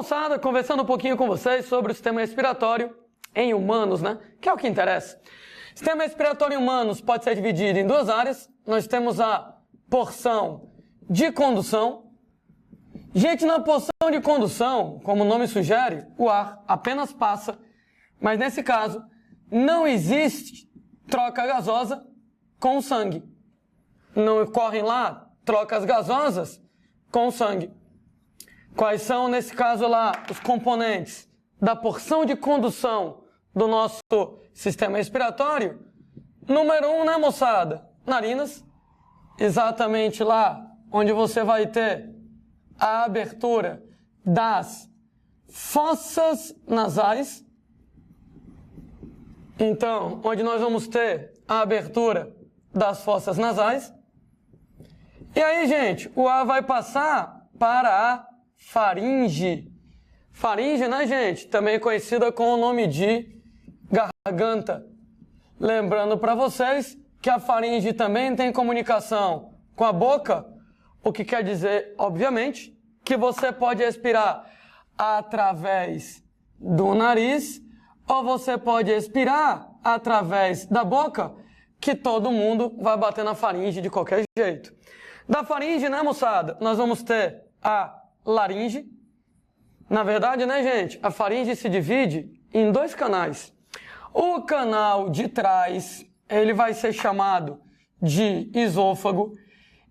moçada, conversando um pouquinho com vocês sobre o sistema respiratório em humanos, né? Que é o que interessa. O sistema respiratório em humanos pode ser dividido em duas áreas. Nós temos a porção de condução. Gente, na porção de condução, como o nome sugere, o ar apenas passa, mas nesse caso não existe troca gasosa com o sangue. Não ocorrem lá trocas gasosas com o sangue. Quais são, nesse caso lá, os componentes da porção de condução do nosso sistema respiratório? Número 1, né, moçada? Narinas. Exatamente lá onde você vai ter a abertura das fossas nasais. Então, onde nós vamos ter a abertura das fossas nasais. E aí, gente, o ar vai passar para a faringe. Faringe, né, gente? Também conhecida com o nome de garganta. Lembrando para vocês que a faringe também tem comunicação com a boca, o que quer dizer, obviamente, que você pode respirar através do nariz ou você pode respirar através da boca, que todo mundo vai bater na faringe de qualquer jeito. Da faringe, né, moçada, nós vamos ter a laringe. Na verdade, né, gente, a faringe se divide em dois canais. O canal de trás, ele vai ser chamado de esôfago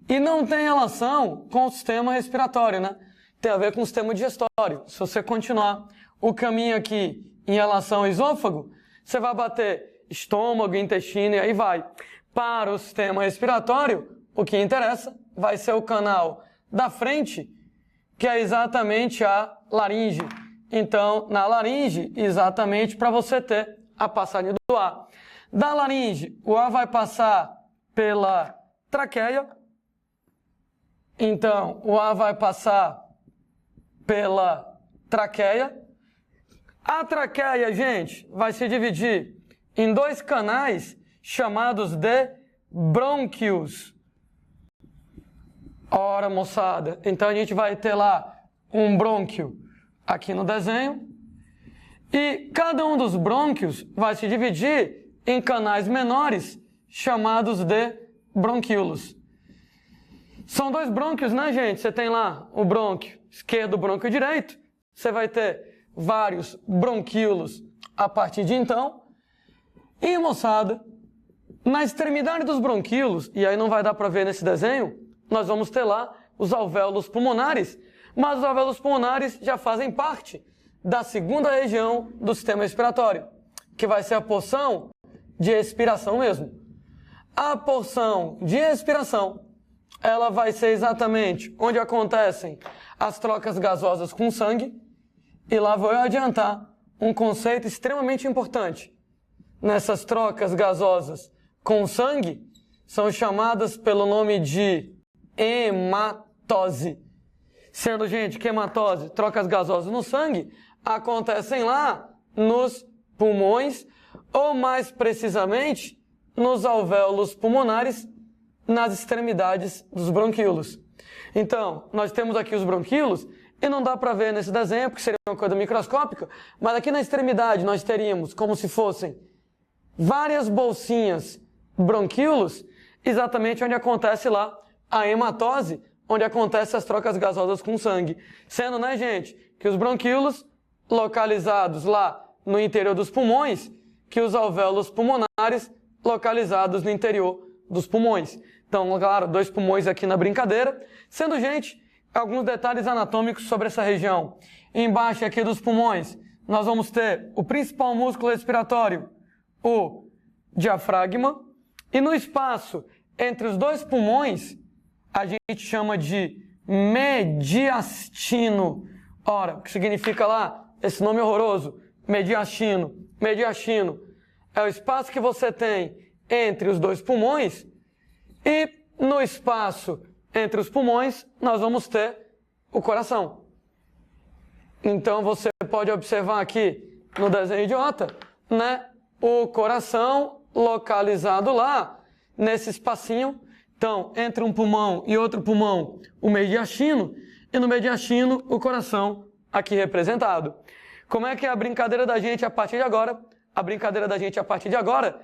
e não tem relação com o sistema respiratório, né? Tem a ver com o sistema digestório. Se você continuar o caminho aqui em relação ao esôfago, você vai bater estômago, intestino e aí vai. Para o sistema respiratório, o que interessa vai ser o canal da frente, que é exatamente a laringe. Então, na laringe, exatamente para você ter a passagem do ar. Da laringe, o ar vai passar pela traqueia. Então, o ar vai passar pela traqueia. A traqueia, gente, vai se dividir em dois canais chamados de brônquios. Ora, moçada, então a gente vai ter lá um brônquio aqui no desenho. E cada um dos brônquios vai se dividir em canais menores chamados de bronquíolos. São dois brônquios, né, gente? Você tem lá o brônquio esquerdo, o brônquio direito. Você vai ter vários bronquíolos a partir de então. E, moçada, na extremidade dos bronquíolos, e aí não vai dar para ver nesse desenho, nós vamos ter lá os alvéolos pulmonares, mas os alvéolos pulmonares já fazem parte da segunda região do sistema respiratório, que vai ser a porção de expiração mesmo. A porção de expiração, ela vai ser exatamente onde acontecem as trocas gasosas com sangue, e lá vou eu adiantar um conceito extremamente importante. Nessas trocas gasosas com sangue, são chamadas pelo nome de hematose. Sendo, gente, que hematose, trocas gasosas no sangue, acontecem lá nos pulmões, ou mais precisamente, nos alvéolos pulmonares, nas extremidades dos bronquíolos. Então, nós temos aqui os bronquíolos, e não dá para ver nesse desenho, porque seria uma coisa microscópica, mas aqui na extremidade nós teríamos como se fossem várias bolsinhas bronquíolos, exatamente onde acontece lá a hematose, onde acontecem as trocas gasosas com sangue. Sendo, né, gente, que os bronquíolos localizados lá no interior dos pulmões, que os alvéolos pulmonares localizados no interior dos pulmões. Então, claro, dois pulmões aqui na brincadeira. Sendo, gente, alguns detalhes anatômicos sobre essa região. Embaixo aqui dos pulmões, nós vamos ter o principal músculo respiratório, o diafragma. E no espaço entre os dois pulmões, a gente chama de mediastino. Ora, o que significa lá esse nome horroroso? Mediastino. Mediastino é o espaço que você tem entre os dois pulmões, e no espaço entre os pulmões nós vamos ter o coração. Então você pode observar aqui no desenho idiota, né, o coração localizado lá nesse espacinho. Então, entre um pulmão e outro pulmão, o mediastino, e no mediastino, o coração aqui representado. Como é que é a brincadeira da gente a partir de agora? A brincadeira da gente a partir de agora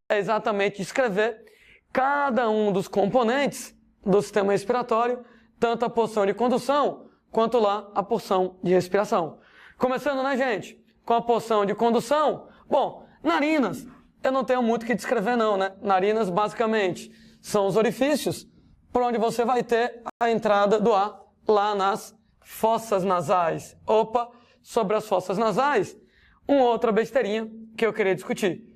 é exatamente descrever cada um dos componentes do sistema respiratório, tanto a porção de condução, quanto lá a porção de respiração. Começando, né, gente? Com a porção de condução. Bom, narinas, eu não tenho muito o que descrever não, né? Narinas, basicamente, são os orifícios por onde você vai ter a entrada do ar lá nas fossas nasais. Opa, sobre as fossas nasais, uma outra besteirinha que eu queria discutir.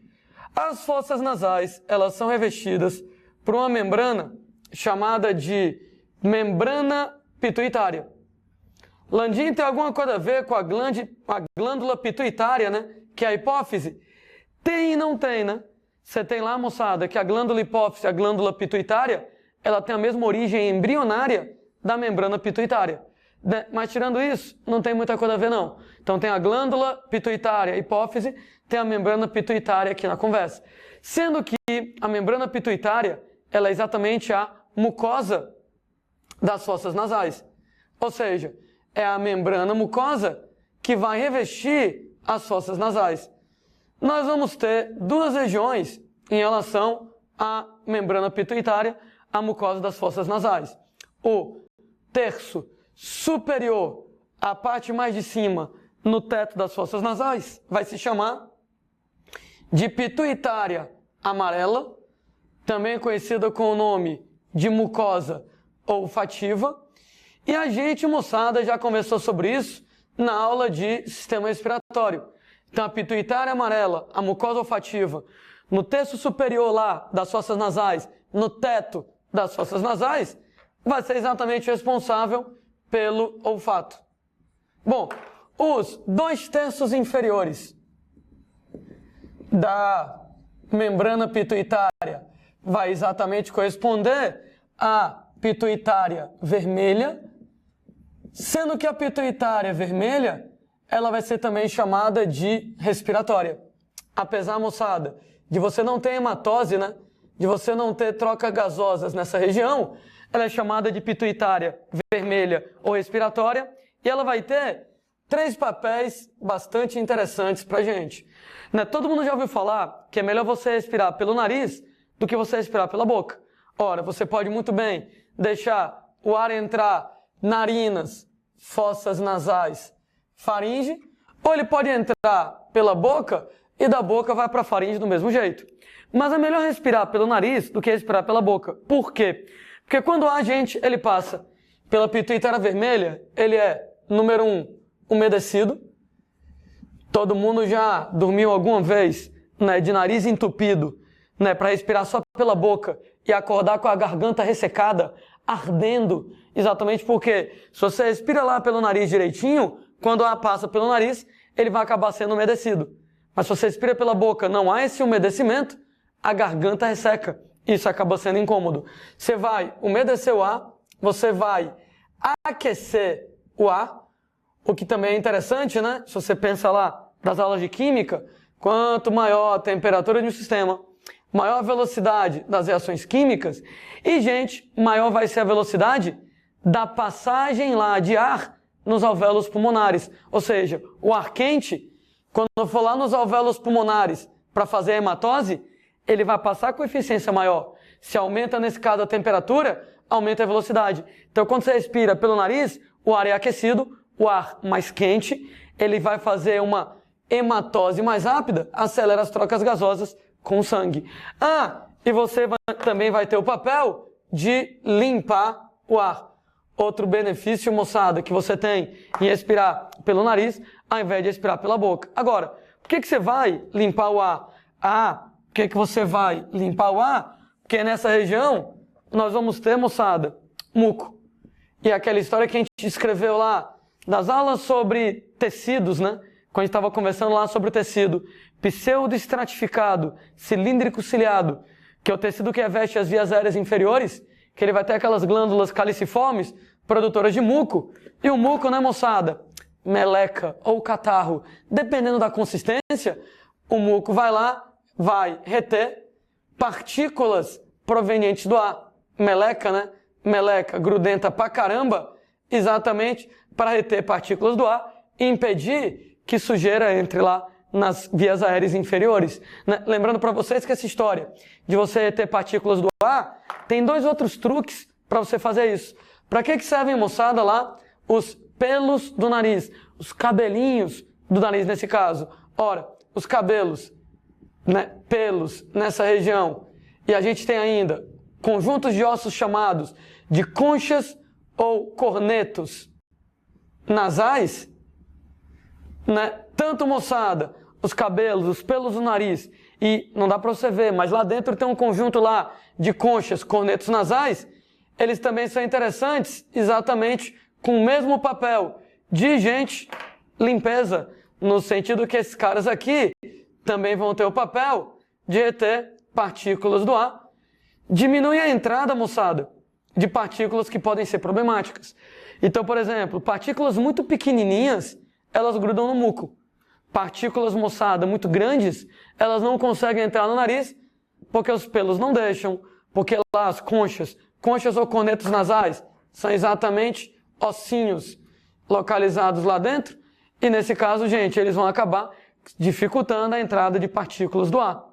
As fossas nasais, elas são revestidas por uma membrana chamada de membrana pituitária. Landim tem alguma coisa a ver com a glândula pituitária, né? Que é a hipófise? Tem e não tem, né? Você tem lá, moçada, que a glândula hipófise, a glândula pituitária, ela tem a mesma origem embrionária da membrana pituitária. Mas tirando isso, não tem muita coisa a ver não. Então tem a glândula pituitária, a hipófise, tem a membrana pituitária aqui na conversa. Sendo que a membrana pituitária, ela é exatamente a mucosa das fossas nasais. Ou seja, é a membrana mucosa que vai revestir as fossas nasais. Nós vamos ter duas regiões em relação à membrana pituitária, a mucosa das fossas nasais. O terço superior, a parte mais de cima, no teto das fossas nasais, vai se chamar de pituitária amarela, também conhecida com o nome de mucosa olfativa. E a gente, moçada, já conversou sobre isso na aula de sistema respiratório. Então, a pituitária amarela, a mucosa olfativa, no terço superior lá das fossas nasais, no teto das fossas nasais, vai ser exatamente responsável pelo olfato. Bom, os 2/3 inferiores da membrana pituitária vai exatamente corresponder à pituitária vermelha, sendo que a pituitária vermelha, ela vai ser também chamada de respiratória. Apesar, moçada, de você não ter hematose, né? De você não ter trocas gasosas nessa região, ela é chamada de pituitária vermelha ou respiratória, e ela vai ter 3 papéis bastante interessantes pra gente. Né? Todo mundo já ouviu falar que é melhor você respirar pelo nariz do que você respirar pela boca. Ora, você pode muito bem deixar o ar entrar narinas, fossas nasais, faringe, ou ele pode entrar pela boca e da boca vai para a faringe do mesmo jeito. Mas é melhor respirar pelo nariz do que respirar pela boca. Por quê? Porque quando o ar, gente, ele passa pela pituitária vermelha, ele é, número 1, umedecido. Todo mundo já dormiu alguma vez, né, de nariz entupido, né, para respirar só pela boca e acordar com a garganta ressecada, ardendo, exatamente porque se você respira lá pelo nariz direitinho, quando o ar passa pelo nariz, ele vai acabar sendo umedecido. Mas se você respira pela boca, não há esse umedecimento, a garganta resseca. Isso acaba sendo incômodo. Você vai umedecer o ar, você vai aquecer o ar, o que também é interessante, né? Se você pensa lá das aulas de química, quanto maior a temperatura de um sistema, maior a velocidade das reações químicas e, gente, maior vai ser a velocidade da passagem lá de ar nos alvéolos pulmonares. Ou seja, o ar quente, quando for lá nos alvéolos pulmonares para fazer a hematose, ele vai passar com eficiência maior. Se aumenta, nesse caso, a temperatura, aumenta a velocidade. Então, quando você respira pelo nariz, o ar é aquecido, o ar mais quente, ele vai fazer uma hematose mais rápida, acelera as trocas gasosas com o sangue. E você também vai ter o papel de limpar o ar. Outro benefício, moçada, que você tem em respirar pelo nariz, ao invés de respirar pela boca. Agora, por que você vai limpar o ar? Por que você vai limpar o ar? Porque nessa região, nós vamos ter, moçada, muco. E aquela história que a gente escreveu lá, das aulas sobre tecidos, né? Quando a gente estava conversando lá sobre o tecido pseudoestratificado, cilíndrico ciliado, que é o tecido que reveste as vias aéreas inferiores, que ele vai ter aquelas glândulas caliciformes, produtoras de muco. E o muco, né, moçada? Meleca ou catarro. Dependendo da consistência, o muco vai lá, vai reter partículas provenientes do ar. Meleca, né? Meleca grudenta pra caramba, exatamente para reter partículas do ar impedir que sujeira entre lá nas vias aéreas inferiores. Né? Lembrando para vocês que essa história de você ter partículas do ar, tem 2 outros truques para você fazer isso. Para que servem, moçada, lá os pelos do nariz, os cabelinhos do nariz nesse caso? Ora, os cabelos, né, pelos nessa região, e a gente tem ainda conjuntos de ossos chamados de conchas ou cornetos nasais, né? Tanto, moçada, os cabelos, os pelos do nariz, e não dá para você ver, mas lá dentro tem um conjunto lá de conchas, cornetos nasais, eles também são interessantes exatamente com o mesmo papel de, gente, limpeza, no sentido que esses caras aqui também vão ter o papel de reter partículas do ar. Diminui a entrada, moçada, de partículas que podem ser problemáticas. Então, por exemplo, partículas muito pequenininhas, elas grudam no muco. Partículas, moçada, muito grandes, elas não conseguem entrar no nariz porque os pelos não deixam, porque lá as conchas ou cornetos nasais, são exatamente ossinhos localizados lá dentro, e nesse caso, gente, eles vão acabar dificultando a entrada de partículas do ar.